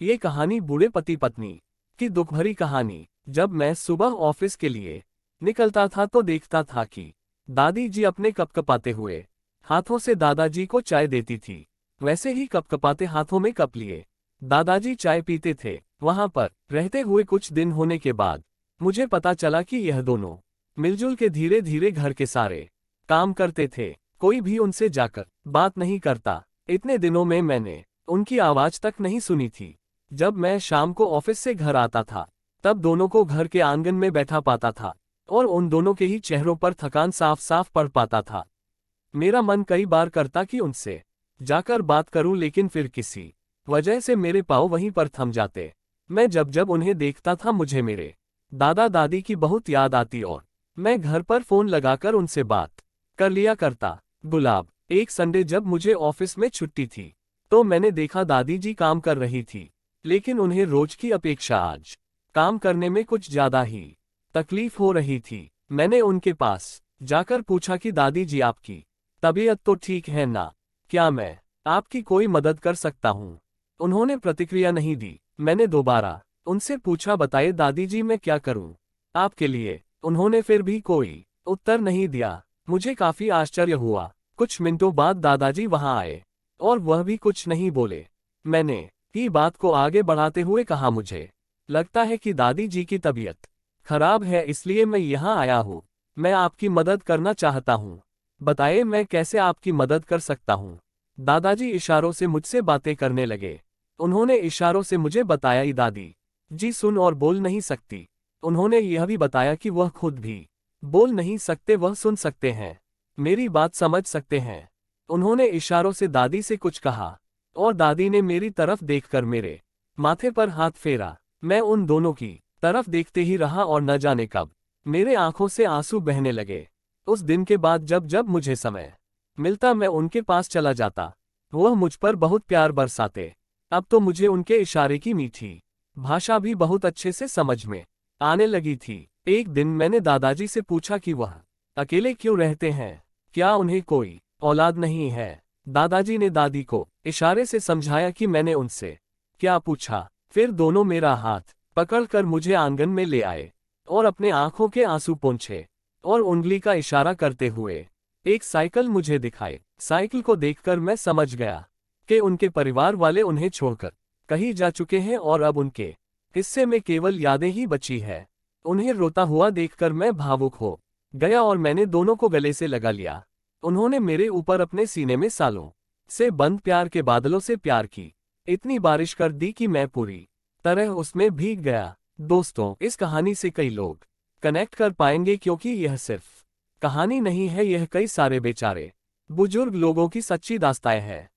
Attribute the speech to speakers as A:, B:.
A: ये कहानी बूढ़े पति पत्नी की दुखभरी कहानी। जब मैं सुबह ऑफिस के लिए निकलता था तो देखता था कि दादी जी अपने कपकपाते हुए हाथों से दादाजी को चाय देती थी। वैसे ही कपकपाते हाथों में कप लिए दादाजी चाय पीते थे। वहां पर रहते हुए कुछ दिन होने के बाद मुझे पता चला कि यह दोनों मिलजुल के धीरे धीरे घर के सारे काम करते थे। कोई भी उनसे जाकर बात नहीं करता। इतने दिनों में मैंने उनकी आवाज तक नहीं सुनी थी। जब मैं शाम को ऑफिस से घर आता था तब दोनों को घर के आंगन में बैठा पाता था और उन दोनों के ही चेहरों पर थकान साफ साफ पड़ पाता था। मेरा मन कई बार करता कि उनसे जाकर बात करूं, लेकिन फिर किसी वजह से मेरे पांव वहीं पर थम जाते। मैं जब जब उन्हें देखता था मुझे मेरे दादा दादी की बहुत याद आती और मैं घर पर फोन लगाकर उनसे बात कर लिया करता। गुलाब, एक संडे जब मुझे ऑफिस में छुट्टी थी तो मैंने देखा दादी जी काम कर रही थी, लेकिन उन्हें रोज की अपेक्षा आज काम करने में कुछ ज्यादा ही तकलीफ हो रही थी। मैंने उनके पास जाकर पूछा कि दादी जी, आपकी तबीयत तो ठीक है ना? क्या मैं आपकी कोई मदद कर सकता हूँ? उन्होंने प्रतिक्रिया नहीं दी। मैंने दोबारा उनसे पूछा, बताइए दादी जी, मैं क्या करूँ आपके लिए? उन्होंने फिर भी कोई उत्तर नहीं दिया। मुझे काफी आश्चर्य हुआ। कुछ मिनटों बाद दादाजी वहां आए और वह भी कुछ नहीं बोले। मैंने ही बात को आगे बढ़ाते हुए कहा, मुझे लगता है कि दादी जी की तबीयत खराब है, इसलिए मैं यहाँ आया हूँ। मैं आपकी मदद करना चाहता हूँ। बताइए मैं कैसे आपकी मदद कर सकता हूँ? दादाजी इशारों से मुझसे बातें करने लगे। उन्होंने इशारों से मुझे बताया, दादी जी सुन और बोल नहीं सकती। उन्होंने यह भी बताया कि वह खुद भी बोल नहीं सकते, वह सुन सकते हैं, मेरी बात समझ सकते हैं। उन्होंने इशारों से दादी से कुछ कहा और दादी ने मेरी तरफ देखकर मेरे माथे पर हाथ फेरा। मैं उन दोनों की तरफ देखते ही रहा और न जाने कब मेरे आंखों से आंसू बहने लगे। उस दिन के बाद जब जब मुझे समय मिलता मैं उनके पास चला जाता। वह मुझ पर बहुत प्यार बरसाते। अब तो मुझे उनके इशारे की मीठी भाषा भी बहुत अच्छे से समझ में आने लगी थी। एक दिन मैंने दादाजी से पूछा कि वह अकेले क्यों रहते हैं, क्या उन्हें कोई औलाद नहीं है? दादाजी ने दादी को इशारे से समझाया कि मैंने उनसे क्या पूछा। फिर दोनों मेरा हाथ पकड़कर मुझे आंगन में ले आए और अपने आंखों के आंसू पोंछे और उंगली का इशारा करते हुए एक साइकिल मुझे दिखाए। साइकिल को देखकर मैं समझ गया कि उनके परिवार वाले उन्हें छोड़कर कहीं जा चुके हैं और अब उनके हिस्से में केवल यादें ही बची है। उन्हें रोता हुआ देखकर मैं भावुक हो गया और मैंने दोनों को गले से लगा लिया। उन्होंने मेरे ऊपर अपने सीने में सालों से बंद प्यार के बादलों से प्यार की इतनी बारिश कर दी कि मैं पूरी तरह उसमें भीग गया। दोस्तों, इस कहानी से कई लोग कनेक्ट कर पाएंगे, क्योंकि यह सिर्फ कहानी नहीं है, यह कई सारे बेचारे बुजुर्ग लोगों की सच्ची दास्तान है।